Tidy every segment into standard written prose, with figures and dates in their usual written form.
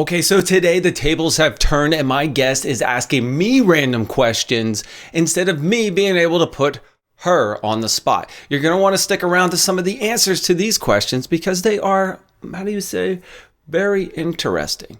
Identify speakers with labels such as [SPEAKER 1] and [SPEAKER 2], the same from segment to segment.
[SPEAKER 1] Okay, so today the tables have turned and my guest is asking me random questions instead of me being able to put her on the spot. You're going to want to stick around to some of the answers to these questions because they are, very interesting.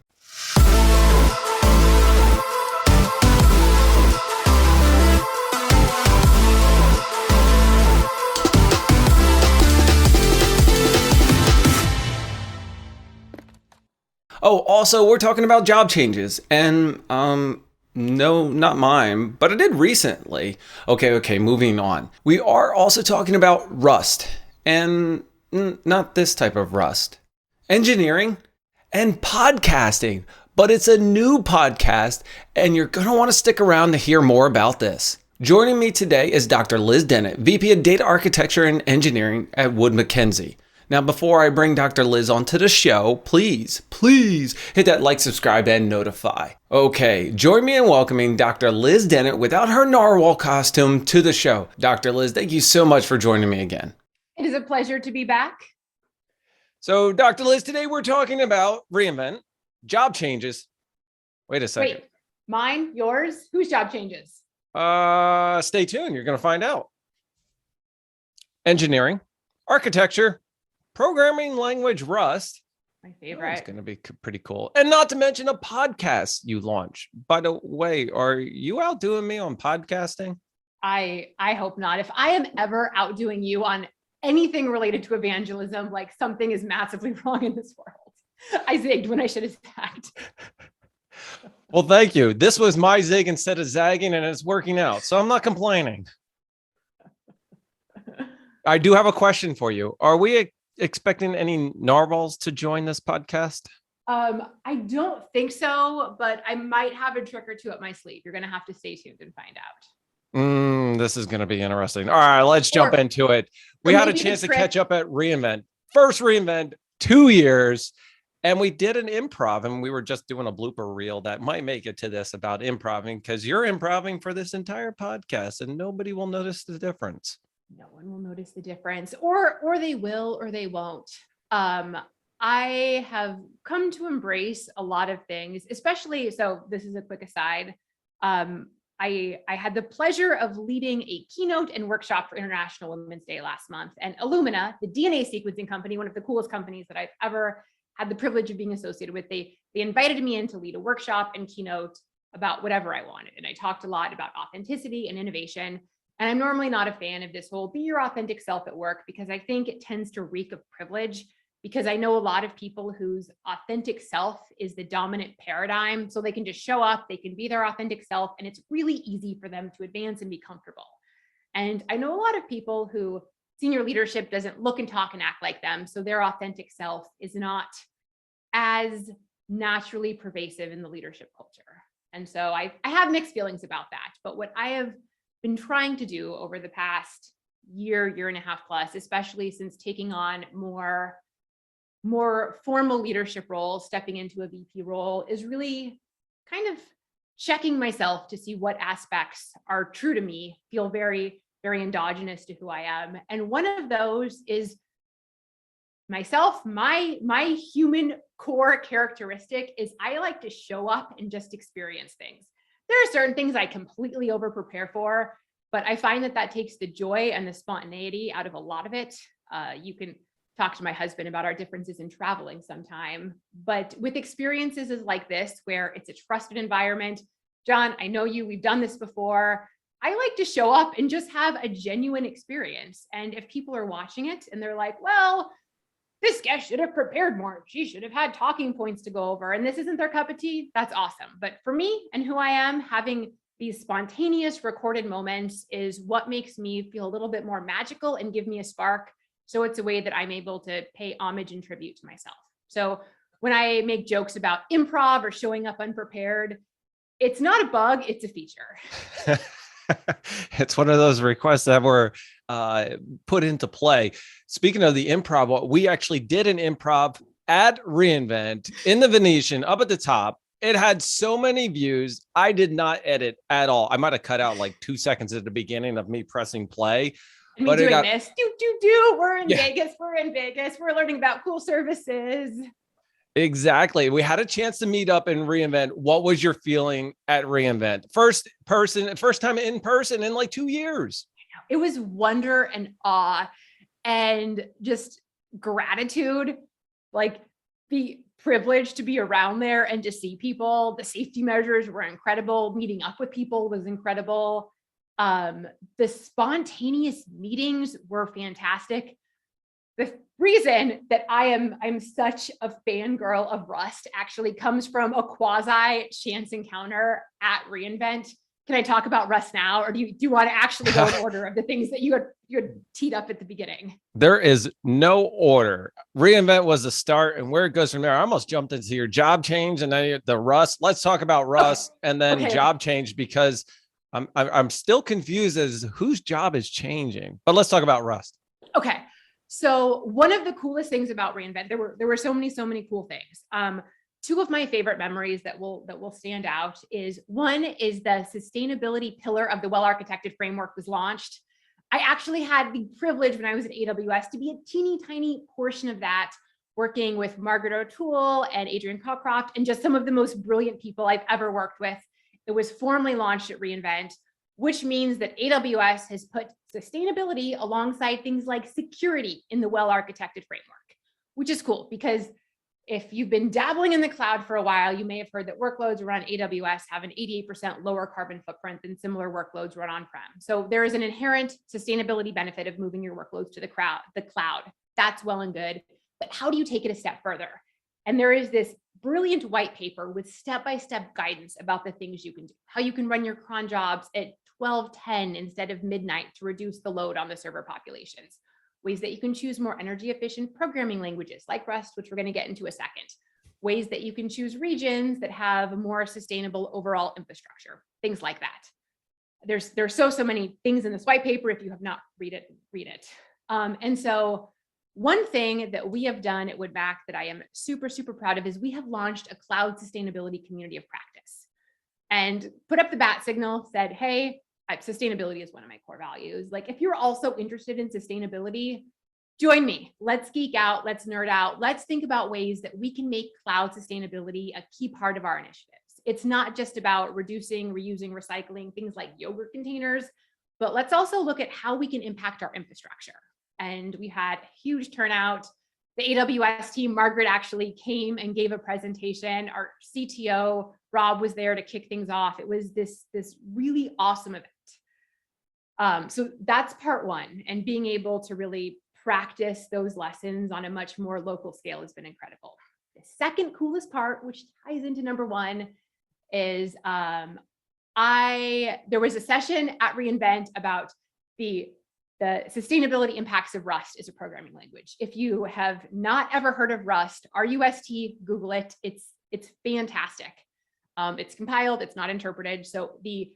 [SPEAKER 1] Oh, also, we're talking about job changes. And, no, not mine, but I did recently. Okay, moving on. We are also talking about rust. And not this type of rust. Engineering and podcasting. But it's a new podcast, and you're going to want to stick around to hear more about this. Joining me today is Dr. Liz Dennett, VP of Data Architecture and Engineering at Wood Mackenzie. Now, before I bring Dr. Liz onto the show, please hit that like, subscribe, and notify. Okay, join me in welcoming Dr. Liz Dennett without her narwhal costume to the show. Dr. Liz, thank you so much for joining me again.
[SPEAKER 2] It is a pleasure to be back.
[SPEAKER 1] So, Dr. Liz, today we're talking about reinvent, job changes. Wait a second.
[SPEAKER 2] Wait, mine, yours? Whose job changes?
[SPEAKER 1] Stay tuned. You're going to find out. Engineering, architecture, programming language Rust.
[SPEAKER 2] My favorite.
[SPEAKER 1] It's going to be pretty cool. And not to mention a podcast you launch. By the way, are you outdoing me on podcasting?
[SPEAKER 2] I hope not. If I am ever outdoing you on anything related to evangelism, like something is massively wrong in this world. I zigged when I should have zagged.
[SPEAKER 1] Well, thank you. This was my zig instead of zagging, and it's working out. So I'm not complaining. I do have a question for you. Are we expecting any narwhals to join this podcast?
[SPEAKER 2] I don't think so, but I might have a trick or two up my sleeve. You're going to have to stay tuned and find out.
[SPEAKER 1] This is going to be interesting. All right, let's jump into it. We had a chance to catch up at reinvent. First reinvent, 2 years. And we did an improv, and we were just doing a blooper reel that might make it to this about improving, because you're improving for this entire podcast and nobody will notice the difference.
[SPEAKER 2] No one will notice the difference, or they will, or they won't. I have come to embrace a lot of things, especially, so this is a quick aside. I had the pleasure of leading a keynote and workshop for International Women's Day last month, and Illumina, the DNA sequencing company, one of the coolest companies that I've ever had the privilege of being associated with, they invited me in to lead a workshop and keynote about whatever I wanted. And I talked a lot about authenticity and innovation. And I'm normally not a fan of this whole be your authentic self at work, because I think it tends to reek of privilege, because I know a lot of people whose authentic self is the dominant paradigm. So they can just show up, they can be their authentic self, and it's really easy for them to advance and be comfortable. And I know a lot of people who senior leadership doesn't look and talk and act like them. So their authentic self is not as naturally pervasive in the leadership culture. And so I have mixed feelings about that. But what I have been trying to do over the past year and a half plus, especially since taking on more formal leadership roles, stepping into a VP role, is really kind of checking myself to see what aspects are true to me, feel very, very endogenous to who I am. And one of those is myself. My human core characteristic is I like to show up and just experience things. There are certain things I completely over prepare for, but I find that takes the joy and the spontaneity out of a lot of it. You can talk to my husband about our differences in traveling sometime, but with experiences like this, where it's a trusted environment, John, I know you, we've done this before. I like to show up and just have a genuine experience. And if people are watching it and they're like, well, this guest should have prepared more, she should have had talking points to go over, and this isn't their cup of tea, that's awesome. But for me and who I am, having these spontaneous recorded moments is what makes me feel a little bit more magical and give me a spark. So it's a way that I'm able to pay homage and tribute to myself. So when I make jokes about improv or showing up unprepared, it's not a bug, it's a feature.
[SPEAKER 1] It's one of those requests that were put into play. Speaking of the improv, we actually did an improv at reinvent in the Venetian up at the top. It had so many views. I did not edit at all. I might have cut out like 2 seconds at the beginning of me pressing play.
[SPEAKER 2] And me doing this, we're in Vegas, we're learning about cool services.
[SPEAKER 1] Exactly. We had a chance to meet up and reinvent. What was your feeling at reinvent? First time in person in like 2 years.
[SPEAKER 2] It was wonder and awe and just gratitude, like the privilege to be around there and to see people. The safety measures were incredible. Meeting up with people was incredible. The spontaneous meetings were fantastic. The reason that I'm such a fangirl of Rust actually comes from a quasi chance encounter at reInvent. Can I talk about Rust now, or do you want to actually go in order of the things that you had teed up at the beginning?
[SPEAKER 1] There is no order. Reinvent was the start, and where it goes from there. I almost jumped into your job change and then the Rust. Let's talk about Rust and then job change, because I'm still confused as whose job is changing. But let's talk about Rust.
[SPEAKER 2] Okay. So one of the coolest things about reInvent, there were so many cool things. Two of my favorite memories that will stand out is one is the sustainability pillar of the well-architected framework was launched. I actually had the privilege when I was at AWS to be a teeny tiny portion of that, working with Margaret O'Toole and Adrian Cockcroft and just some of the most brilliant people I've ever worked with. It was formally launched at reInvent, which means that AWS has put sustainability alongside things like security in the well-architected framework, which is cool because if you've been dabbling in the cloud for a while, you may have heard that workloads run AWS have an 88% lower carbon footprint than similar workloads run on-prem. So there is an inherent sustainability benefit of moving your workloads to the cloud. That's well and good, but how do you take it a step further? And there is this brilliant white paper with step-by-step guidance about the things you can do, how you can run your cron jobs at 12:10 instead of midnight to reduce the load on the server populations. Ways that you can choose more energy efficient programming languages like Rust, which we're going to get into a second. Ways that you can choose regions that have a more sustainable overall infrastructure, things like that. There's so many things in this white paper. If you have not read it. And so one thing that we have done at Woodmac that I am super proud of is we have launched a cloud sustainability community of practice and put up the bat signal, said, hey, sustainability is one of my core values. Like, if you're also interested in sustainability, join me. Let's geek out. Let's nerd out. Let's think about ways that we can make cloud sustainability a key part of our initiatives. It's not just about reducing, reusing, recycling, things like yogurt containers, but let's also look at how we can impact our infrastructure. And we had a huge turnout. The AWS team, Margaret actually came and gave a presentation. Our CTO, Rob, was there to kick things off. It was this really awesome event. So that's part one, and being able to really practice those lessons on a much more local scale has been incredible. The second coolest part, which ties into number one, is there was a session at reInvent about the sustainability impacts of Rust as a programming language. If you have not ever heard of Rust, R-U-S-T, Google it. It's fantastic. It's compiled, it's not interpreted. So the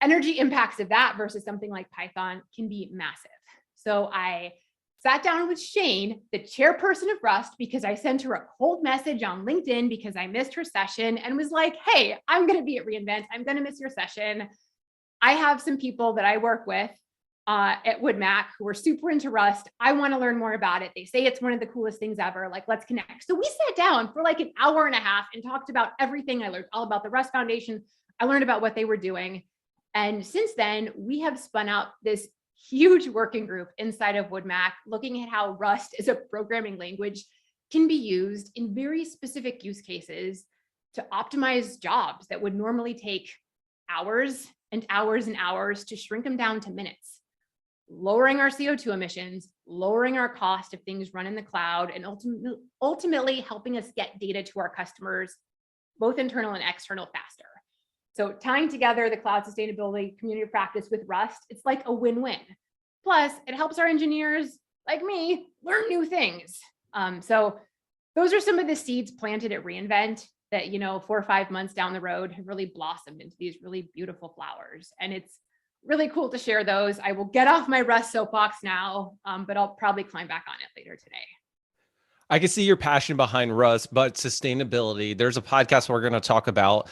[SPEAKER 2] energy impacts of that versus something like Python can be massive. So I sat down with Shane, the chairperson of Rust, because I sent her a cold message on LinkedIn because I missed her session and was like, hey, I'm going to be at reInvent. I'm going to miss your session. I have some people that I work with at Woodmac who are super into Rust. I want to learn more about it. They say it's one of the coolest things ever. Like, let's connect. So we sat down for like an hour and a half and talked about everything. I learned all about the Rust Foundation. I learned about what they were doing. And since then, we have spun out this huge working group inside of Woodmac, looking at how Rust as a programming language can be used in very specific use cases to optimize jobs that would normally take hours and hours and hours to shrink them down to minutes, lowering our CO2 emissions, lowering our cost if things run in the cloud, and ultimately helping us get data to our customers, both internal and external, faster. So tying together the cloud sustainability community of practice with Rust, it's like a win-win. Plus, it helps our engineers like me learn new things. So those are some of the seeds planted at reInvent that, 4 or 5 months down the road have really blossomed into these really beautiful flowers. And it's really cool to share those. I will get off my Rust soapbox now, but I'll probably climb back on it later today.
[SPEAKER 1] I can see your passion behind Rust, but sustainability. There's a podcast we're going to talk about.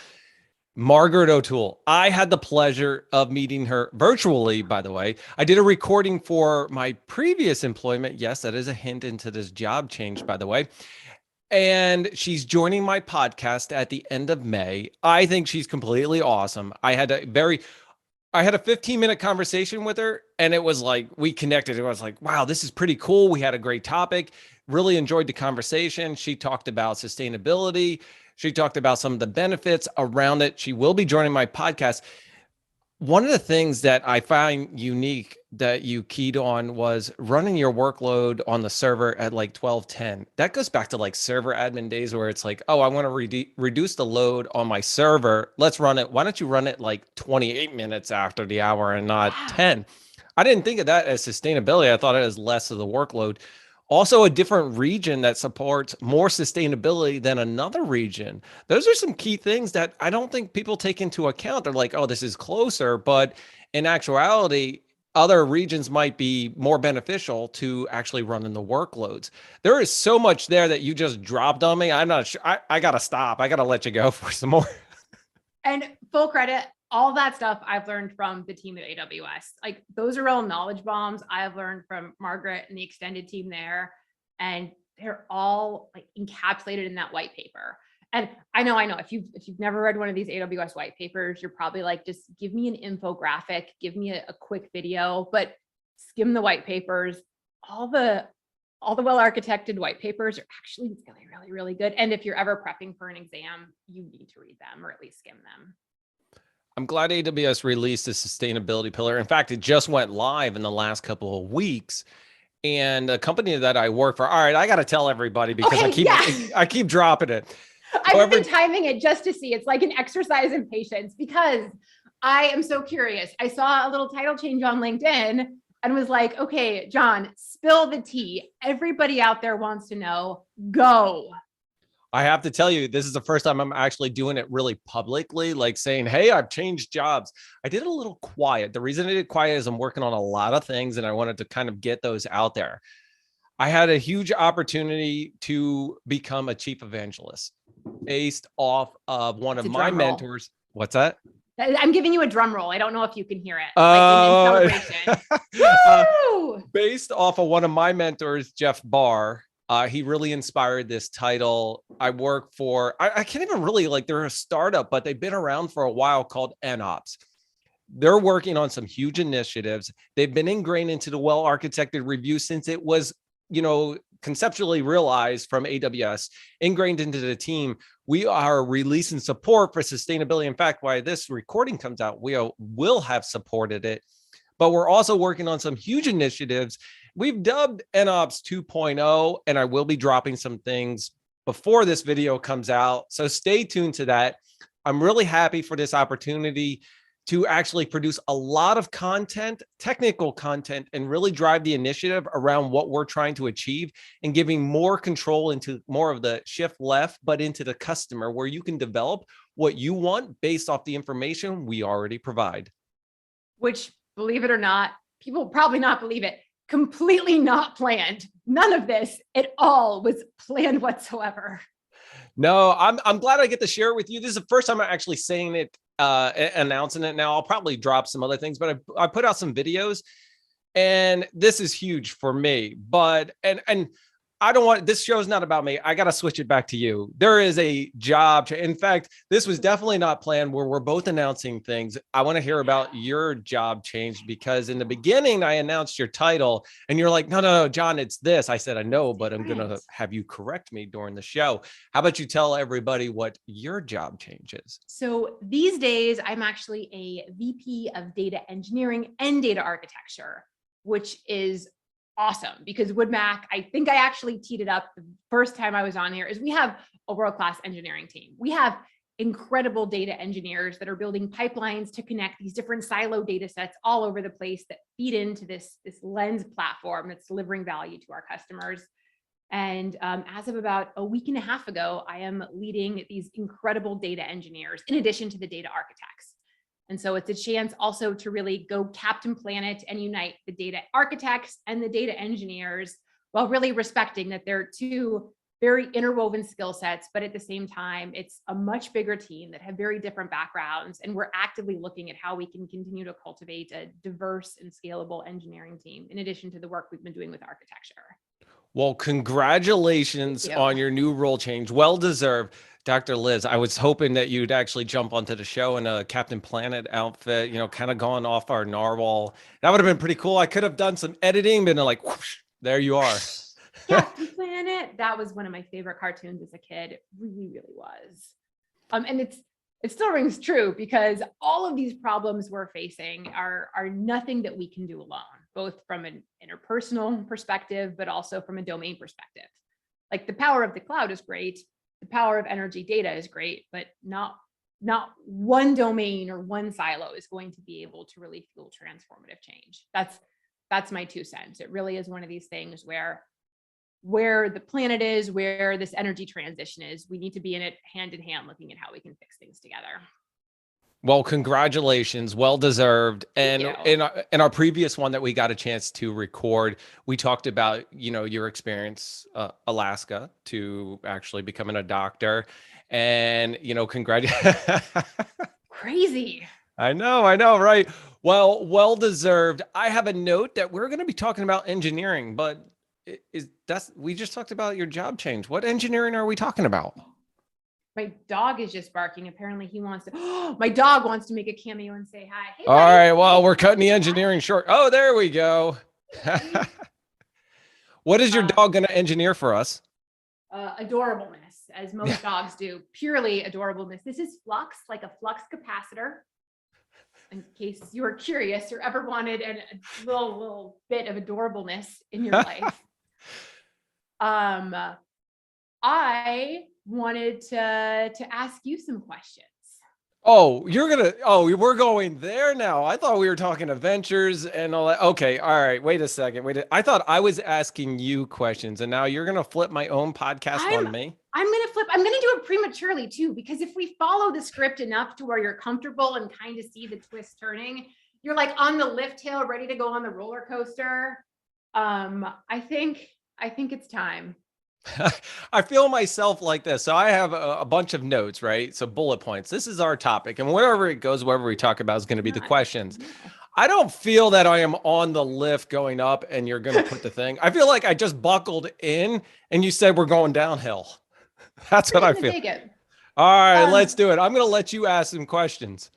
[SPEAKER 1] Margaret O'Toole. I had the pleasure of meeting her virtually, by the way. I did a recording for my previous employment. Yes, that is a hint into this job change, by the way. And she's joining my podcast at the end of May. I think she's completely awesome. I had a 15-minute conversation with her, and it was like we connected. It was like, wow, this is pretty cool. We had a great topic. Really enjoyed the conversation. She talked about sustainability. She talked about some of the benefits around it. She will be joining my podcast. One of the things that I find unique that you keyed on was running your workload on the server at like 12:10. That goes back to like server admin days where it's like, oh, I want to reduce the load on my server. Let's run it. Why don't you run it like 28 minutes after the hour and not
[SPEAKER 2] Yeah.
[SPEAKER 1] 10? I didn't think of that as sustainability. I thought it was less of the workload. Also, a different region that supports more sustainability than another region. Those are some key things that I don't think people take into account. They're like, oh, this is closer. But in actuality, other regions might be more beneficial to actually running the workloads. There is so much there that you just dropped on me. I'm not sure. I got to stop. I got to let you go for some more.
[SPEAKER 2] And full credit, all that stuff I've learned from the team at AWS. Like those are all knowledge bombs I've learned from Margaret and the extended team there. And they're all like encapsulated in that white paper. And I know, if you've never read one of these AWS white papers, you're probably like, just give me an infographic, give me a quick video, but skim the white papers. All the well-architected white papers are actually really, really, really good. And if you're ever prepping for an exam, you need to read them or at least skim them.
[SPEAKER 1] I'm glad AWS released the sustainability pillar. In fact, it just went live in the last couple of weeks. And a company that I work for, all right, I got to tell everybody because I keep dropping it.
[SPEAKER 2] I've been timing it just to see. It's like an exercise in patience because I am so curious. I saw a little title change on LinkedIn and was like, okay, John, spill the tea. Everybody out there wants to know. Go.
[SPEAKER 1] I have to tell you, this is the first time I'm actually doing it really publicly, like saying, hey, I've changed jobs. I did it a little quiet. The reason I did quiet is I'm working on a lot of things and I wanted to kind of get those out there. I had a huge opportunity to become a chief evangelist based off of one of my mentors. What's that?
[SPEAKER 2] I'm giving you a drum roll. I don't know if you can hear it. Like in celebration.
[SPEAKER 1] Based off of one of my mentors, Jeff Barr. He really inspired this title. I work for, I can't even really like, they're a startup, but they've been around for a while called NOps. They're working on some huge initiatives. They've been ingrained into the well-architected review since it was, conceptually realized from AWS, ingrained into the team. We are releasing support for sustainability. In fact, while this recording comes out, we will have supported it, but we're also working on some huge initiatives. We've dubbed NOps 2.0, and I will be dropping some things before this video comes out. So stay tuned to that. I'm really happy for this opportunity to actually produce a lot of content, technical content, and really drive the initiative around what we're trying to achieve and giving more control into more of the shift left, but into the customer where you can develop what you want based off the information we already provide.
[SPEAKER 2] Which, believe it or not, people will probably not believe it, completely not planned. None of this at all was planned whatsoever.
[SPEAKER 1] No, I'm glad I get to share it with you. This is the first time I'm actually saying it, announcing it. Now I'll probably drop some other things, but I put out some videos, and this is huge for me. But and I don't want, this show is not about me. I got to switch it back to you. There is a job. In fact, this was definitely not planned where we're both announcing things. I want to hear about your job change because in the beginning I announced your title and you're like, no, John, it's this. I said, I know, but I'm going to have you correct me during the show. How about you tell everybody what your job change is?
[SPEAKER 2] So these days I'm actually a VP of data engineering and data architecture, which is awesome because WoodMac, I think I actually teed it up the first time I was on here, is we have a world-class engineering team. We have incredible data engineers that are building pipelines to connect these different silo data sets all over the place that feed into this Lens platform that's delivering value to our customers. And as of about a week and a half ago, I am leading these incredible data engineers in addition to the data architects. And so it's a chance also to really go Captain Planet and unite the data architects and the data engineers while really respecting that they're two very interwoven skill sets, but at the same time, it's a much bigger team that have very different backgrounds. And we're actively looking at how we can continue to cultivate a diverse and scalable engineering team, in addition to the work we've been doing with architecture.
[SPEAKER 1] Well,
[SPEAKER 2] Thank
[SPEAKER 1] congratulations
[SPEAKER 2] you.
[SPEAKER 1] on your new role change. Well deserved. Dr. Liz, I was hoping that you'd actually jump onto the show in a Captain Planet outfit, kind of gone off our narwhal. That would have been pretty cool. I could have done some editing, been like, whoosh, there you are.
[SPEAKER 2] Captain Planet. That was one of my favorite cartoons as a kid. It really, really was. And it still rings true because all of these problems we're facing are nothing that we can do alone, both from an interpersonal perspective, but also from a domain perspective. Like the power of the cloud is great, the power of energy data is great, but not one domain or one silo is going to be able to really fuel transformative change. That's my 2 cents. It really is one of these things where the planet is, where this energy transition is, we need to be in it hand in hand, looking at how we can fix things together.
[SPEAKER 1] Well, congratulations. Well deserved.
[SPEAKER 2] Thank
[SPEAKER 1] And
[SPEAKER 2] you.
[SPEAKER 1] in our previous one that we got a chance to record, we talked about, your experience, Alaska, to actually becoming a doctor. And,
[SPEAKER 2] Crazy.
[SPEAKER 1] I know, right? Well deserved. I have a note that we're going to be talking about engineering, but we just talked about your job change. What engineering are we talking about?
[SPEAKER 2] My dog is just barking. Apparently he wants to, my dog wants to make a cameo and say hi. Hey,
[SPEAKER 1] All
[SPEAKER 2] buddy.
[SPEAKER 1] right, well, we're cutting the engineering short. Oh, there we go. What is your dog going to engineer for us?
[SPEAKER 2] Adorableness, as most dogs do. Purely adorableness. This is Flux, like a flux capacitor. In case you were curious or ever wanted a little bit of adorableness in your life. I wanted to ask you some questions.
[SPEAKER 1] Oh, we're going there now. I thought we were talking adventures and all that. Okay. All right. Wait a second. I thought I was asking you questions and now you're going to flip my own podcast on me.
[SPEAKER 2] I'm going to do it prematurely too, because if we follow the script enough to where you're comfortable and kind of see the twist turning, you're like on the lift hill, ready to go on the roller coaster. I think it's time.
[SPEAKER 1] I feel myself like this. So I have a bunch of notes, right? So bullet points. This is our topic. And wherever it goes, wherever we talk about is going to be the questions.
[SPEAKER 2] No.
[SPEAKER 1] I don't feel that I am on the lift going up and you're going to put the thing. I feel like I just buckled in and you said we're going downhill. That's what I feel.
[SPEAKER 2] Take it.
[SPEAKER 1] All right, let's do it. I'm going to let you ask some questions.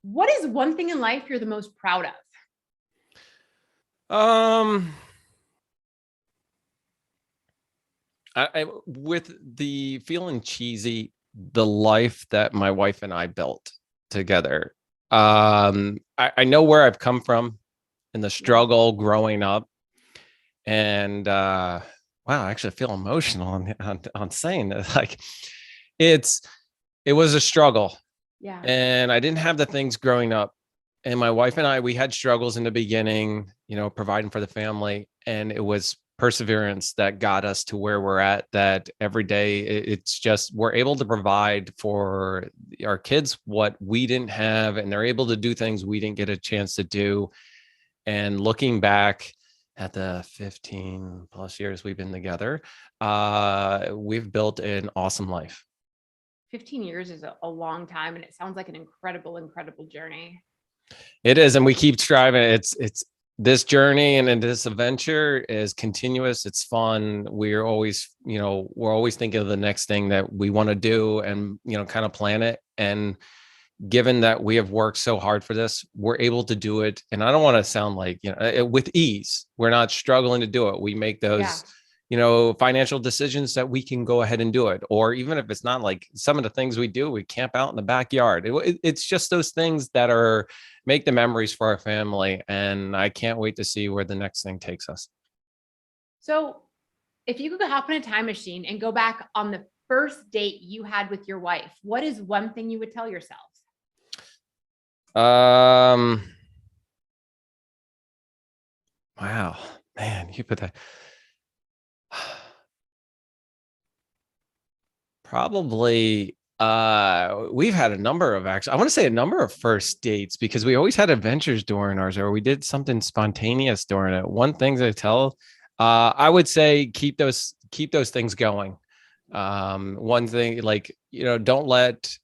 [SPEAKER 2] What is one thing in life you're the most proud of?
[SPEAKER 1] With the feeling cheesy, the life that my wife and I built together. I know where I've come from and the struggle growing up. And wow, I actually feel emotional on saying that. Like it was a struggle.
[SPEAKER 2] Yeah.
[SPEAKER 1] And I didn't have the things growing up. And my wife and I, we had struggles in the beginning, providing for the family. And it was perseverance that got us to where we're at, that every day it's just, we're able to provide for our kids what we didn't have, and they're able to do things we didn't get a chance to do. And looking back at the 15 plus years we've been together, we've built an awesome life.
[SPEAKER 2] 15 years is a long time, and it sounds like an incredible journey.
[SPEAKER 1] It is, and we keep striving. It's this journey and this adventure is continuous. It's fun. We're always thinking of the next thing that we want to do and, kind of plan it. And given that we have worked so hard for this, we're able to do it. And I don't want to sound like, with ease. We're not struggling to do it. We make those, financial decisions that we can go ahead and do it. Or even if it's not, like some of the things we do, we camp out in the backyard. It's just those things that make the memories for our family. And I can't wait to see where the next thing takes us.
[SPEAKER 2] So if you could hop in a time machine and go back on the first date you had with your wife, what is one thing you would tell yourself?
[SPEAKER 1] Wow, man, you put that. Probably we've had a number of I want to say a number of first dates, because we always had adventures during ours, or we did something spontaneous during it. One thing to tell, I would say keep those things going. One thing, like, don't let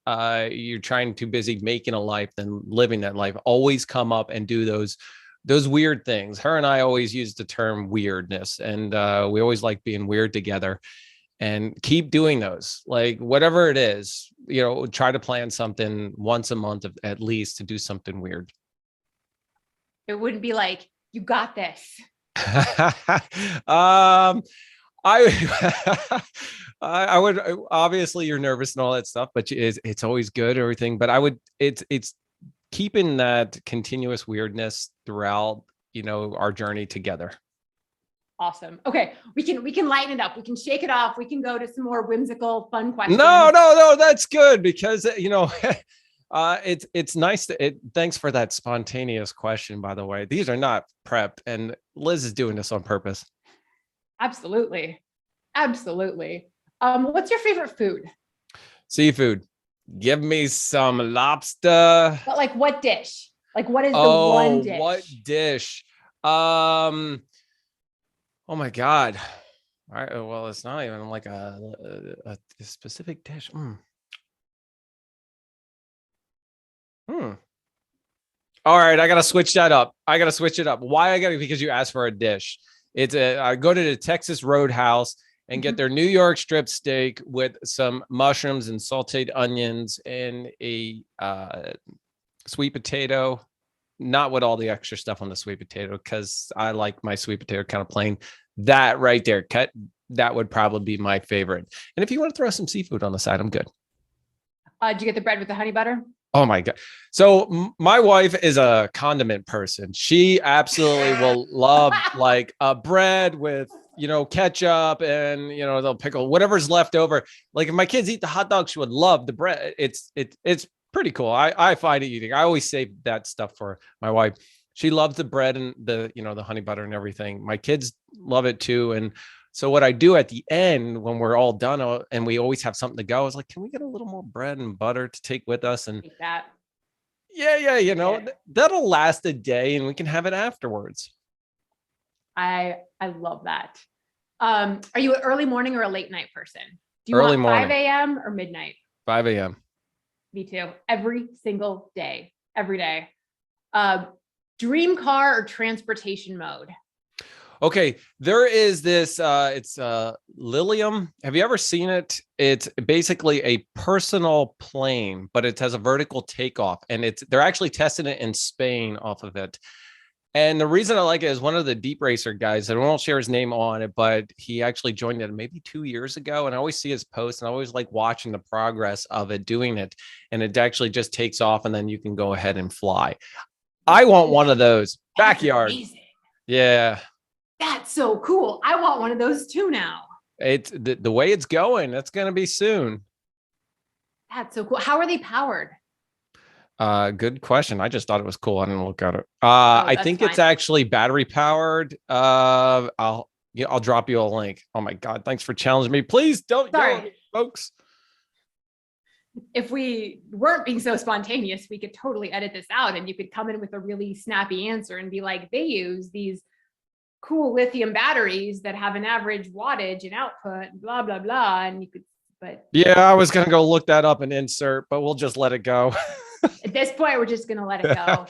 [SPEAKER 1] you're trying too busy making a life than living that life. Always come up and do those those weird things. Her and I always use the term weirdness, and we always like being weird together. And keep doing those, like whatever it is, try to plan something once a month at least to do something weird.
[SPEAKER 2] It wouldn't be like, you got this.
[SPEAKER 1] um, I I would obviously you're nervous and all that stuff, but it's always good everything. But I would it's keeping that continuous weirdness throughout our journey together.
[SPEAKER 2] Awesome. Okay, we can lighten it up. We can shake it off. We can go to some more whimsical, fun questions.
[SPEAKER 1] No, that's good because it's nice thanks for that spontaneous question, by the way. These are not prepped, and Liz is doing this on purpose.
[SPEAKER 2] Absolutely. What's your favorite food?
[SPEAKER 1] Seafood. Give me some lobster.
[SPEAKER 2] But like what dish? Like what is the one dish?
[SPEAKER 1] What dish? Oh my God. All right. Well, it's not even like a specific dish. All right. I got to switch that up. Why because you asked for a dish. I go to the Texas Roadhouse and get their New York strip steak with some mushrooms and sauteed onions and a sweet potato. Not with all the extra stuff on the sweet potato, because I like my sweet potato kind of plain. That right there, that would probably be my favorite. And if you want to throw some seafood on the side, I'm good.
[SPEAKER 2] Did you get the bread with the honey butter?
[SPEAKER 1] Oh my God. So my wife is a condiment person. She absolutely will love like a bread with, ketchup and, they'll pickle whatever's left over. Like if my kids eat the hot dog, she would love the bread. It's pretty cool. I find it eating. I always save that stuff for my wife. She loves the bread and the honey butter and everything. My kids love it too. And so what I do at the end when we're all done and we always have something to go, I was like, can we get a little more bread and butter to take with us? And
[SPEAKER 2] like that.
[SPEAKER 1] Yeah. That'll last a day and we can have it afterwards.
[SPEAKER 2] I love that. Are you an early morning or a late night person? Do you
[SPEAKER 1] Early
[SPEAKER 2] want
[SPEAKER 1] morning.
[SPEAKER 2] 5 a.m. or midnight?
[SPEAKER 1] 5 a.m.
[SPEAKER 2] Me too. Every single day. Every day. Dream car or transportation mode?
[SPEAKER 1] Okay, there is this, it's Lilium. Have you ever seen it? It's basically a personal plane, but it has a vertical takeoff, and they're actually testing it in Spain off of it. And the reason I like it is one of the deep racer guys, I won't share his name on it, but he actually joined it maybe 2 years ago. And I always see his posts and I always like watching the progress of it doing it. And it actually just takes off and then you can go ahead and fly. I want one of those. Backyard.
[SPEAKER 2] Amazing.
[SPEAKER 1] Yeah.
[SPEAKER 2] That's so cool. I want one of those too now.
[SPEAKER 1] It's the way it's going. That's going to be soon.
[SPEAKER 2] That's so cool. How are they powered?
[SPEAKER 1] Good question. I just thought it was cool. I didn't look at it. I think it's actually battery powered. I'll drop you a link. Oh my God. Thanks for challenging me. Please don't yell at me, folks.
[SPEAKER 2] If we weren't being so spontaneous, we could totally edit this out and you could come in with a really snappy answer and be like, they use these cool lithium batteries that have an average wattage and output, blah, blah, blah. And you could, but
[SPEAKER 1] yeah, I was going to go look that up and insert, but we'll just let it go.
[SPEAKER 2] At this point, we're just going to let it go.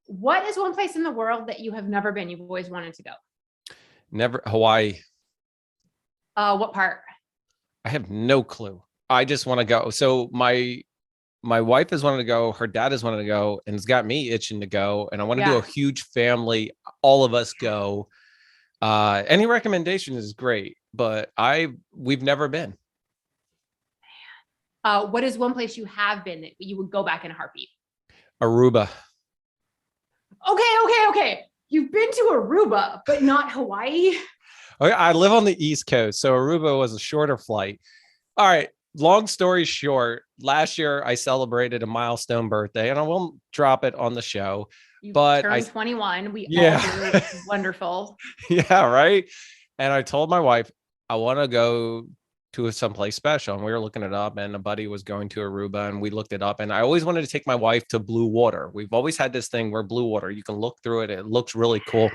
[SPEAKER 2] What is one place in the world that you have never been? You've always wanted to go?
[SPEAKER 1] Never. Hawaii.
[SPEAKER 2] What part?
[SPEAKER 1] I have no clue. I just want to go. So my wife has wanted to go. Her dad has wanted to go, and it's got me itching to go. And I want to do a huge family. All of us go. Any recommendation is great, but we've never been.
[SPEAKER 2] What is one place you have been that you would go back in a heartbeat?
[SPEAKER 1] Aruba.
[SPEAKER 2] Okay. You've been to Aruba, but not Hawaii.
[SPEAKER 1] Okay, I live on the East Coast, so Aruba was a shorter flight. All right. Long story short, last year I celebrated a milestone birthday, and I won't drop it on the show. But
[SPEAKER 2] turned 21. We all do. It's wonderful.
[SPEAKER 1] Yeah, right. And I told my wife I want to go to someplace special, and we were looking it up, and a buddy was going to Aruba, and we looked it up, and I always wanted to take my wife to blue water. We've always had this thing where blue water, you can look through it. It looks really cool.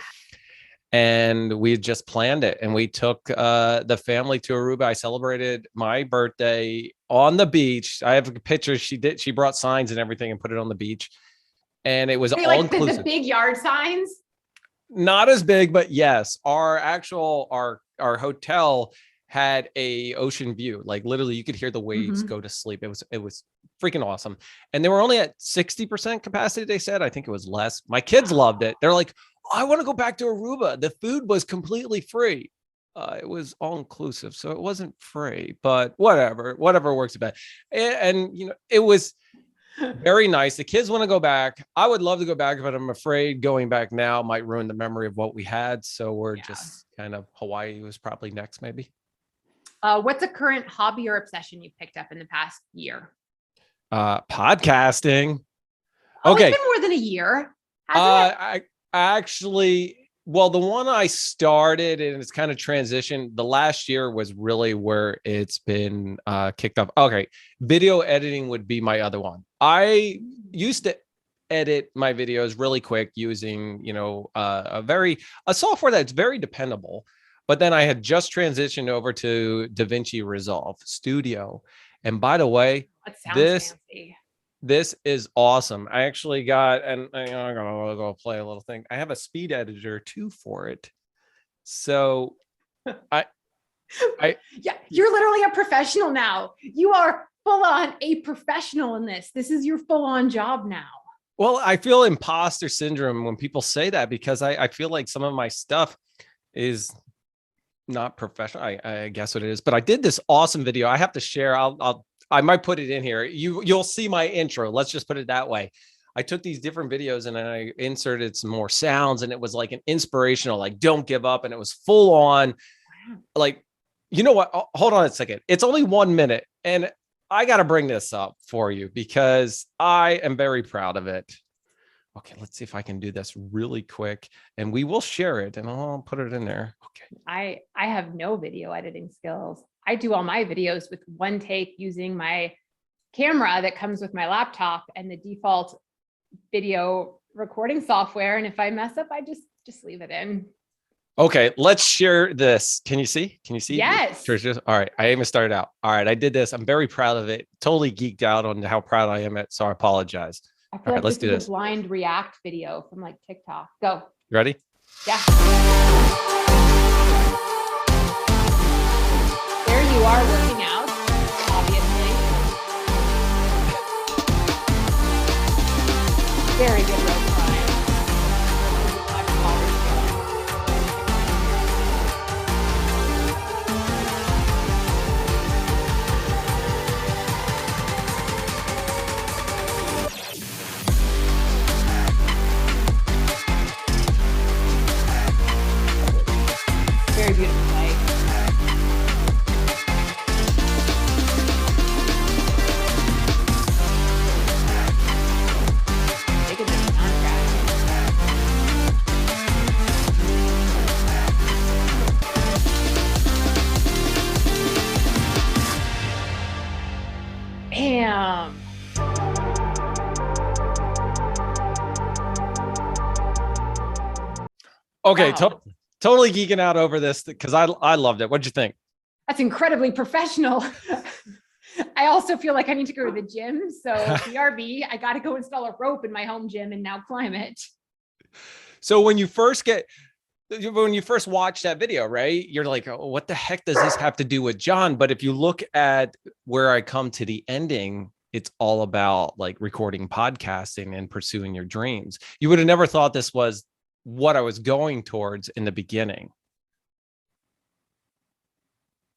[SPEAKER 1] And we just planned it, and we took the family to Aruba. I celebrated my birthday on the beach. I have a picture. She brought signs and everything and put it on the beach. and it was
[SPEAKER 2] They
[SPEAKER 1] all
[SPEAKER 2] like the
[SPEAKER 1] inclusive.
[SPEAKER 2] big yard signs.
[SPEAKER 1] Not as big, but yes, our hotel had a ocean view. Like literally you could hear the waves go to sleep. It was freaking awesome. And they were only at 60% capacity, they said. I think it was less. My kids loved it. They're like, oh, I want to go back to Aruba. The food was completely free. It was all inclusive, so it wasn't free, but whatever works best. And you know, it was very nice. The kids want to go back. I would love to go back, but I'm afraid going back now might ruin the memory of what we had. So we're just kind of, Hawaii was probably next, maybe.
[SPEAKER 2] What's a current hobby or obsession you picked up in the past year?
[SPEAKER 1] Podcasting.
[SPEAKER 2] Oh,
[SPEAKER 1] Okay.
[SPEAKER 2] it's been more than a year. Hasn't it?
[SPEAKER 1] I actually, well, the one I started and it's kind of transitioned. The last year was really where it's been kicked off. Okay. Video editing would be my other one. I used to edit my videos really quick using, you know, a software that's very dependable. But then I had just transitioned over to DaVinci Resolve Studio. And by the way,
[SPEAKER 2] That sounds fancy.
[SPEAKER 1] this is awesome. I actually got, and I'm gonna go play a little thing. I have a speed editor too for it. So
[SPEAKER 2] yeah, you're literally a professional now. You are full on a professional in this. This is your full on job now.
[SPEAKER 1] Well, I feel imposter syndrome when people say that because I feel like some of my stuff is not professional. I guess what it is, but I did this awesome video. I have to share. I might put it in here. You'll see my intro. Let's just put it that way. I took these different videos and I inserted some more sounds, and it was like an inspirational, like don't give up. And it was full on, like, you know what? Hold on a second. It's only 1 minute, and I got to bring this up for you because I am very proud of it. Okay, let's see if I can do this really quick, and we will share it, and I'll put it in there. Okay.
[SPEAKER 2] I have no video editing skills. I do all my videos with one take using my camera that comes with my laptop and the default video recording software. And if I mess up, I just leave it in.
[SPEAKER 1] Okay, let's share this. Can you see? Can you see?
[SPEAKER 2] Yes.
[SPEAKER 1] All right, I even started out. All right, I did this. I'm very proud of it. Totally geeked out on how proud I am at. So I apologize.
[SPEAKER 2] I feel
[SPEAKER 1] All right,
[SPEAKER 2] like
[SPEAKER 1] let's
[SPEAKER 2] this
[SPEAKER 1] do
[SPEAKER 2] is
[SPEAKER 1] this.
[SPEAKER 2] a blind react video from like TikTok. Go.
[SPEAKER 1] You ready?
[SPEAKER 2] Yeah. There you are working out, obviously. Very good rope climb. Very beautiful light. Taking the soundtrack. Bam.
[SPEAKER 1] Okay,
[SPEAKER 2] Wow.
[SPEAKER 1] totally geeking out over this because I loved it. What'd you think?
[SPEAKER 2] That's incredibly professional. I also feel like I need to go to the gym. So BRB, I got to go install a rope in my home gym and now climb it.
[SPEAKER 1] So when you first watch that video, right, you're like, oh, what the heck does this have to do with John? But if you look at where I come to the ending, it's all about like recording podcasting and pursuing your dreams. You would have never thought this was what I was going towards in the beginning.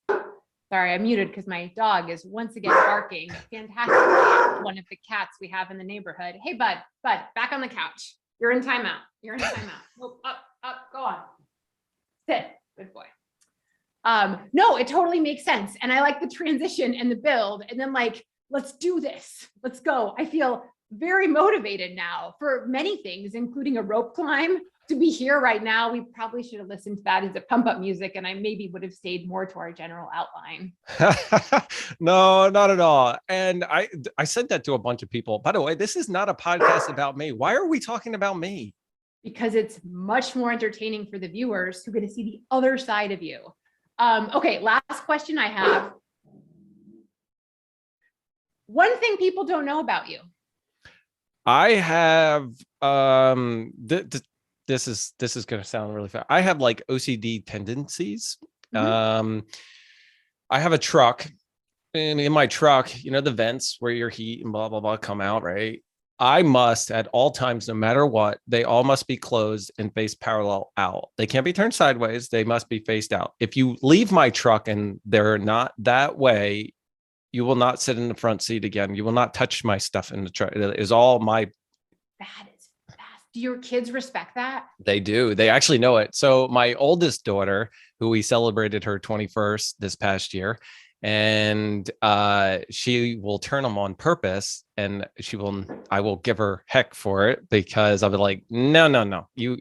[SPEAKER 2] Sorry, I muted because my dog is once again barking. Fantastic. One of the cats we have in the neighborhood. Hey, bud, back on the couch. You're in timeout. Nope, up, go on. Sit, good boy. No, it totally makes sense. And I like the transition and the build. And then like, let's do this. Let's go. I feel very motivated now for many things, including a rope climb. To be here right now, we probably should have listened to that as a pump up music, and I maybe would have stayed more to our general outline.
[SPEAKER 1] No, not at all. And I said that to a bunch of people. By the way, this is not a podcast about me. Why are we talking about me?
[SPEAKER 2] Because it's much more entertaining for the viewers who get to see the other side of you. Okay, last question I have. One thing people don't know about you.
[SPEAKER 1] I have this is gonna sound really fast. I have like OCD tendencies.
[SPEAKER 2] Mhm.
[SPEAKER 1] I have a truck, and in my truck, the vents where your heat and blah blah blah come out, right? I must at all times, no matter what, they all must be closed and face parallel out. They can't be turned sideways. They must be faced out. If you leave my truck and they're not that way, you will not sit in the front seat again. You will not touch my stuff in the truck. It is all my.
[SPEAKER 2] That is fast. Do your kids respect that?
[SPEAKER 1] They do. They actually know it. So my oldest daughter, who we celebrated her 21st this past year, and she will turn them on purpose, and I will give her heck for it because I'll be like, no, no, no, you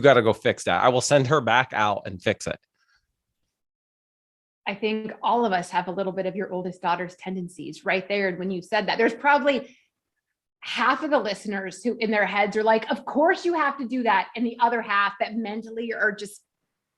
[SPEAKER 1] got to go fix that. I will send her back out and fix it.
[SPEAKER 2] I think all of us have a little bit of your oldest daughter's tendencies right there. And when you said that, there's probably half of the listeners who in their heads are like, of course you have to do that. And the other half that mentally are just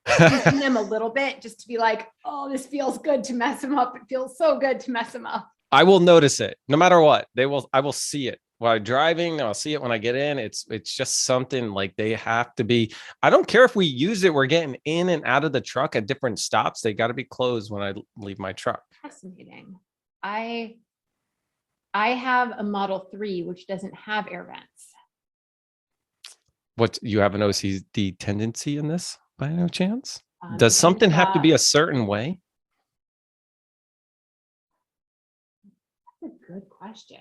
[SPEAKER 2] teaching them a little bit just to be like, oh, this feels good to mess them up. It feels so good to mess them up.
[SPEAKER 1] I will notice it no matter what. I will see it while driving. I'll see it when I get in. It's just something like they have to be. I don't care if we use it. We're getting in and out of the truck at different stops. They got to be closed when I leave my truck.
[SPEAKER 2] Fascinating. I have a Model 3, which doesn't have air vents.
[SPEAKER 1] What, you have an OCD tendency in this by no chance? Does something have to be a certain way?
[SPEAKER 2] That's a good question.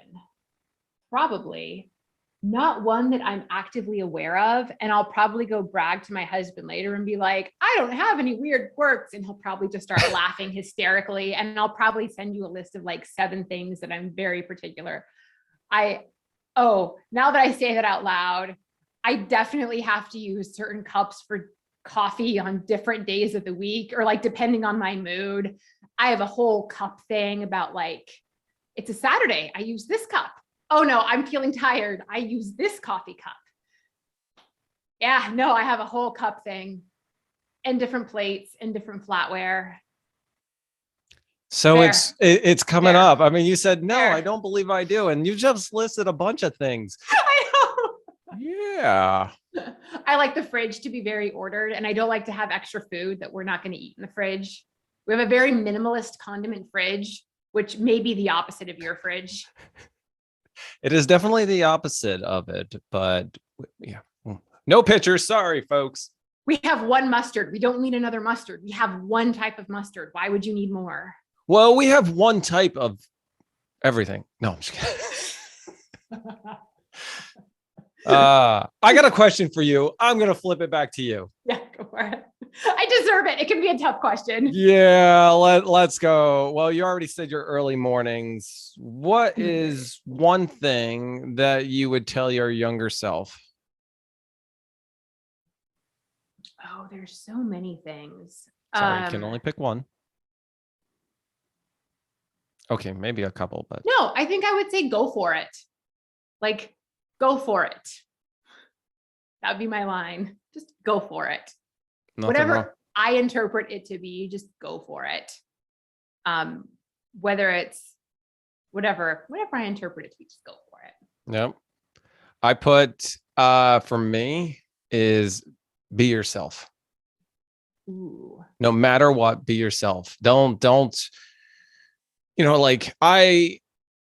[SPEAKER 2] Probably not one that I'm actively aware of. And I'll probably go brag to my husband later and be like, I don't have any weird quirks. And he'll probably just start laughing hysterically. And I'll probably send you a list of like 7 things that I'm very particular. Now that I say that out loud, I definitely have to use certain cups for coffee on different days of the week, or like depending on my mood. I have a whole cup thing about like, it's a Saturday, I use this cup. Oh no, I'm feeling tired, I use this coffee cup. Yeah, no, I have a whole cup thing and different plates and different flatware.
[SPEAKER 1] So
[SPEAKER 2] There.
[SPEAKER 1] it's coming
[SPEAKER 2] There.
[SPEAKER 1] up. I mean, you said, no,
[SPEAKER 2] There.
[SPEAKER 1] I don't believe I do. And you just listed a bunch of things.
[SPEAKER 2] I know.
[SPEAKER 1] Yeah.
[SPEAKER 2] I like the fridge to be very ordered, and I don't like to have extra food that we're not going to eat in the fridge. We have a very minimalist condiment fridge, which may be the opposite of your fridge.
[SPEAKER 1] It is definitely the opposite of it, but yeah. No pictures. Sorry, folks.
[SPEAKER 2] We have one mustard. We don't need another mustard. We have one type of mustard. Why would you need more?
[SPEAKER 1] Well, we have one type of everything. No, I'm just kidding. I got a question for you. I'm going to flip it back to you.
[SPEAKER 2] Yeah, go for it. I deserve it. It can be a tough question.
[SPEAKER 1] Yeah, let's go. Well, you already said your early mornings. What is one thing that you would tell your younger self?
[SPEAKER 2] Oh, there's so many things.
[SPEAKER 1] Sorry, you can only pick one. Okay, maybe a couple, but
[SPEAKER 2] no, I think I would say go for it. Like, go for it. That'd be my line. Just go for it. Whatever wrong. I interpret it to be, just go for it. Whether it's whatever I interpret it to be, just go for it.
[SPEAKER 1] Yep. I put for me is be yourself.
[SPEAKER 2] Ooh.
[SPEAKER 1] No matter what, be yourself. Don't like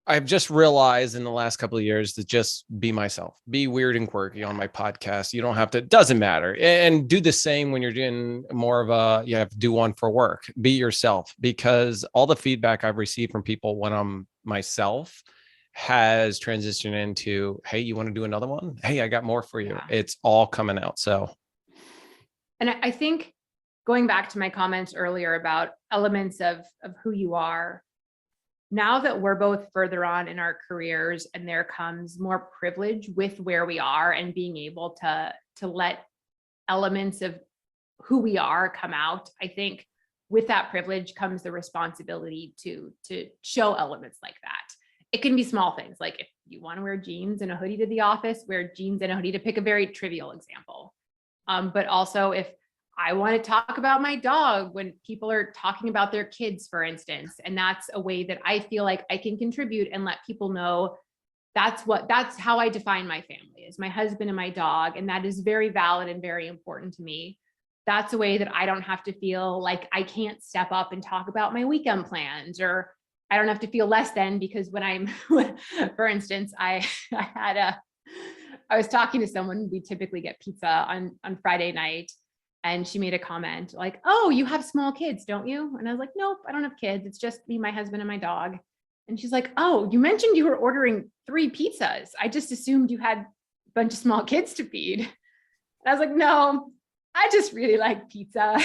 [SPEAKER 1] I've just realized in the last couple of years to just be myself, be weird and quirky on my podcast. You don't have to, doesn't matter. And do the same when you're doing more of you have to do one for work, be yourself, because all the feedback I've received from people when I'm myself has transitioned into, hey, you want to do another one? Hey, I got more for you. Yeah. It's all coming out. So.
[SPEAKER 2] And I think going back to my comments earlier about elements of who you are, now that we're both further on in our careers and there comes more privilege with where we are and being able to let elements of who we are come out, I think with that privilege comes the responsibility to show elements like that. It can be small things, like if you want to wear jeans and a hoodie to the office, wear jeans and a hoodie, to pick a very trivial example. But also if I want to talk about my dog when people are talking about their kids, for instance, and that's a way that I feel like I can contribute and let people know that's how I define my family, is my husband and my dog. And that is very valid and very important to me. That's a way that I don't have to feel like I can't step up and talk about my weekend plans, or I don't have to feel less than, because when I'm, for instance, I was talking to someone, we typically get pizza on Friday night, and she made a comment like, "Oh, you have small kids, don't you?" And I was like, "Nope, I don't have kids. It's just me, my husband, and my dog." And she's like, "Oh, you mentioned you were ordering 3 pizzas. I just assumed you had a bunch of small kids to feed." And I was like, "No, I just really like pizza."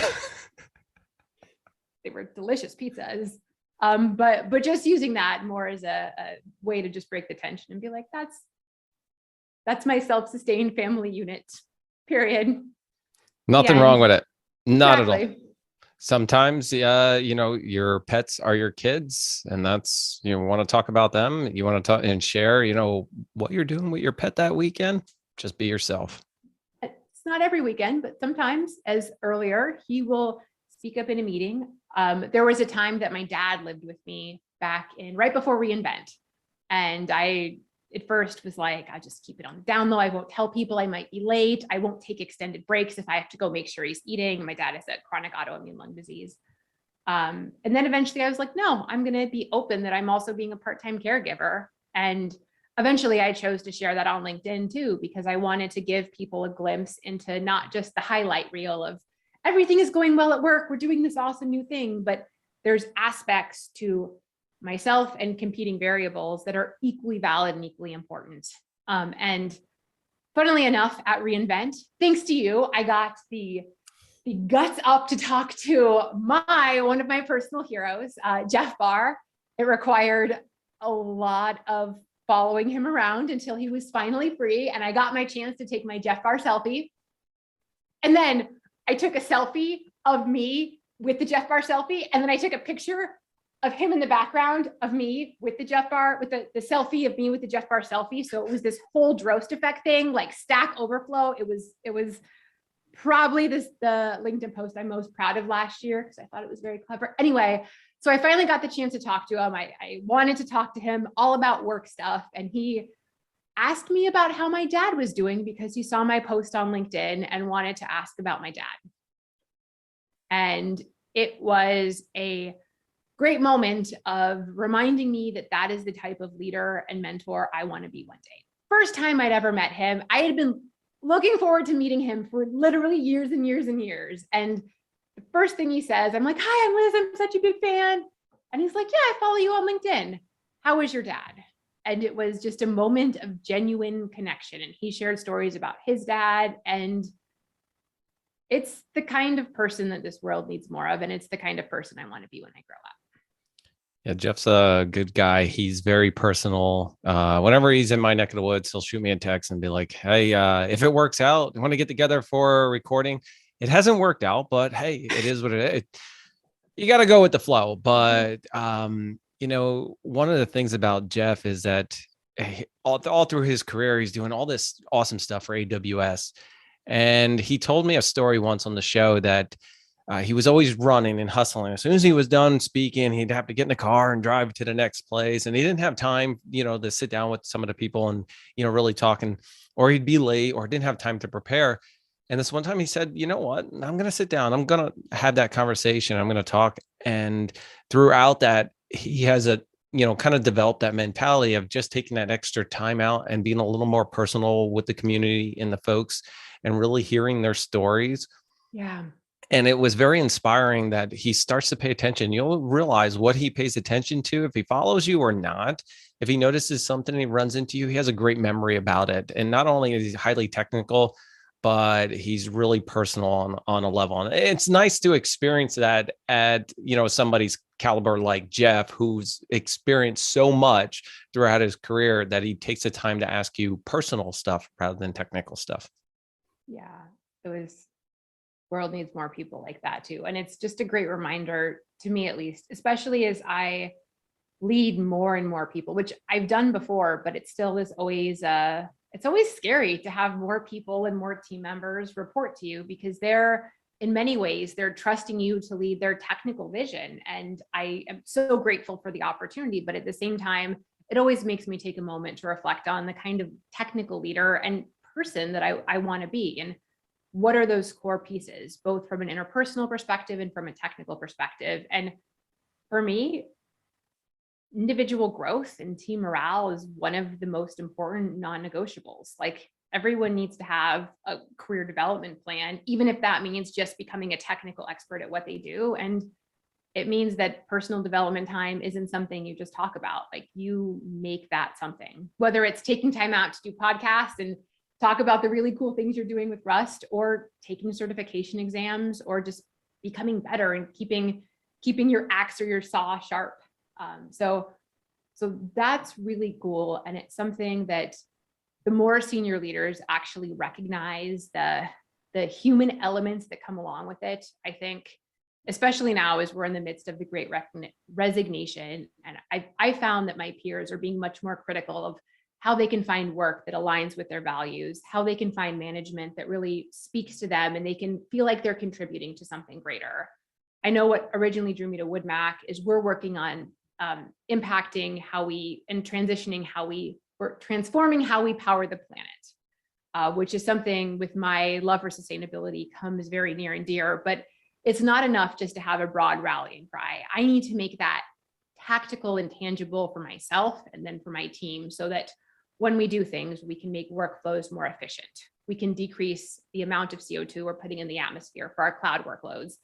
[SPEAKER 2] They were delicious pizzas. But just using that more as a way to just break the tension and be like, that's my self-sustained family unit, period.
[SPEAKER 1] Nothing wrong with it. Not at all.
[SPEAKER 2] Exactly.
[SPEAKER 1] Sometimes, your pets are your kids, and that's, you want to talk about them. You want to talk and share, what you're doing with your pet that weekend. Just be yourself.
[SPEAKER 2] It's not every weekend, but sometimes, as earlier, he will speak up in a meeting. There was a time that my dad lived with me back in right before reinvent. And I at first was like, I'll just keep it on the down low. I won't tell people I might be late. I won't take extended breaks if I have to go make sure he's eating. My dad has a chronic autoimmune lung disease. And then eventually I was like, no, I'm going to be open that I'm also being a part-time caregiver. And eventually I chose to share that on LinkedIn too, because I wanted to give people a glimpse into not just the highlight reel of everything is going well at work, we're doing this awesome new thing, but there's aspects to myself and competing variables that are equally valid and equally important. And funnily enough, at reinvent, thanks to you, I got the guts up to talk to one of my personal heroes, Jeff Barr. It required a lot of following him around until he was finally free. And I got my chance to take my Jeff Barr selfie. And then I took a selfie of me with the Jeff Barr selfie. And then I took a picture of him in the background of me with the Jeff Barr, with the selfie of me with the Jeff Barr selfie. So it was this whole Drost effect thing, like stack overflow. It was probably the LinkedIn post I'm most proud of last year, because I thought it was very clever. Anyway, so I finally got the chance to talk to him. I wanted to talk to him all about work stuff. And he asked me about how my dad was doing, because he saw my post on LinkedIn and wanted to ask about my dad. And it was a great moment of reminding me that that is the type of leader and mentor I want to be one day. First time I'd ever met him. I had been looking forward to meeting him for literally years and years and years. And the first thing he says, I'm like, "Hi, I'm Liz. I'm such a big fan." And he's like, "Yeah, I follow you on LinkedIn. How is your dad?" And it was just a moment of genuine connection. And he shared stories about his dad. And it's the kind of person that this world needs more of. And it's the kind of person I want to be when I grow up.
[SPEAKER 1] Yeah, Jeff's a good guy. He's very personal. Whenever he's in my neck of the woods, he'll shoot me a text and be like, "Hey, if it works out, you want to get together for a recording?" It hasn't worked out, but hey, it is what it is. You got to go with the flow. But, one of the things about Jeff is that all through his career, he's doing all this awesome stuff for AWS. And he told me a story once on the show that he was always running and hustling. As soon as he was done speaking, he'd have to get in the car and drive to the next place. And he didn't have time, to sit down with some of the people and, really talking, or he'd be late or didn't have time to prepare. And this one time he said, "You know what? I'm going to sit down. I'm going to have that conversation. I'm going to talk." And throughout that, he has kind of developed that mentality of just taking that extra time out and being a little more personal with the community and the folks and really hearing their stories.
[SPEAKER 2] Yeah.
[SPEAKER 1] And it was very inspiring that he starts to pay attention. You'll realize what he pays attention to, if he follows you or not. If he notices something and he runs into you, he has a great memory about it. And not only is he highly technical, but he's really personal on a level. And it's nice to experience that at, somebody's caliber like Jeff, who's experienced so much throughout his career that he takes the time to ask you personal stuff rather than technical stuff.
[SPEAKER 2] Yeah, world needs more people like that too. And it's just a great reminder to me, at least, especially as I lead more and more people, which I've done before, but it still is always, it's always scary to have more people and more team members report to you, because in many ways, they're trusting you to lead their technical vision. And I am so grateful for the opportunity, but at the same time, it always makes me take a moment to reflect on the kind of technical leader and person that I want to be. And what are those core pieces, both from an interpersonal perspective and from a technical perspective. And for me, individual growth and team morale is one of the most important non-negotiables. Like, everyone needs to have a career development plan, even if that means just becoming a technical expert at what they do. And it means that personal development time isn't something you just talk about. Like, you make that something, whether it's taking time out to do podcasts and talk about the really cool things you're doing with Rust, or taking certification exams, or just becoming better and keeping your axe or your saw sharp. So that's really cool. And it's something that the more senior leaders actually recognize the human elements that come along with it, I think, especially now as we're in the midst of the great resignation. And I found that my peers are being much more critical of how they can find work that aligns with their values, how they can find management that really speaks to them and they can feel like they're contributing to something greater. I know what originally drew me to WoodMac is we're working on impacting how we and transitioning how we're transforming how we power the planet, which is something with my love for sustainability comes very near and dear. But it's not enough just to have a broad rallying cry. I need to make that tactical and tangible for myself and then for my team, so that when we do things, we can make workflows more efficient. We can decrease the amount of CO2 we're putting in the atmosphere for our cloud workloads,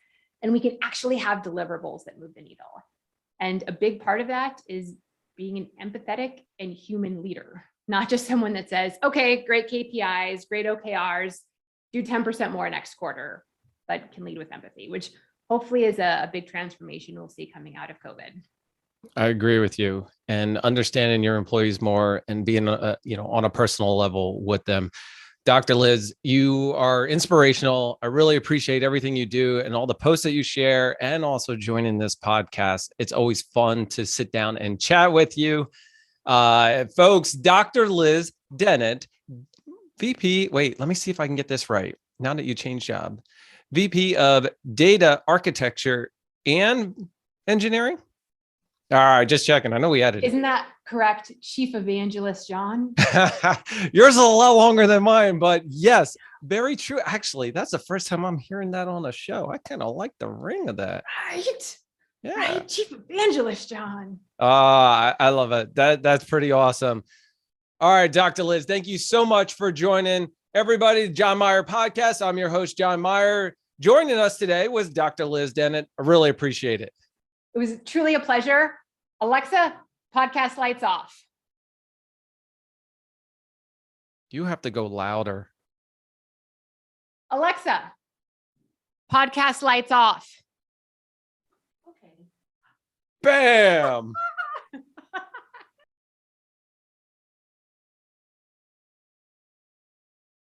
[SPEAKER 2] and we can actually have deliverables that move the needle. And a big part of that is being an empathetic and human leader, not just someone that says, okay, great KPIs, great OKRs, do 10% more next quarter, but can lead with empathy, which hopefully is a big transformation we'll see coming out of COVID.
[SPEAKER 1] I agree with you, and understanding your employees more and being, on a personal level with them. Dr. Liz, you are inspirational. I really appreciate everything you do and all the posts that you share, and also joining this podcast. It's always fun to sit down and chat with you. Folks, Dr. Liz Dennett, VP, wait, let me see if I can get this right. Now that you changed job, VP of Data Architecture and Engineering. All right, just checking. I know we added it.
[SPEAKER 2] Isn't that correct, Chief Evangelist John?
[SPEAKER 1] Yours is a lot longer than mine, but yes, very true. Actually, that's the first time I'm hearing that on a show. I kind of like the ring of that.
[SPEAKER 2] Right.
[SPEAKER 1] Yeah.
[SPEAKER 2] Right, Chief Evangelist John.
[SPEAKER 1] I love it. That's pretty awesome. All right, Dr. Liz, thank you so much for joining everybody. The John Myer podcast. I'm your host, John Myer. Joining us today was Dr. Liz Dennett. I really appreciate it.
[SPEAKER 2] It was truly a pleasure. Alexa, podcast lights off.
[SPEAKER 1] You have to go louder.
[SPEAKER 2] Alexa, podcast lights off. Okay.
[SPEAKER 1] Bam.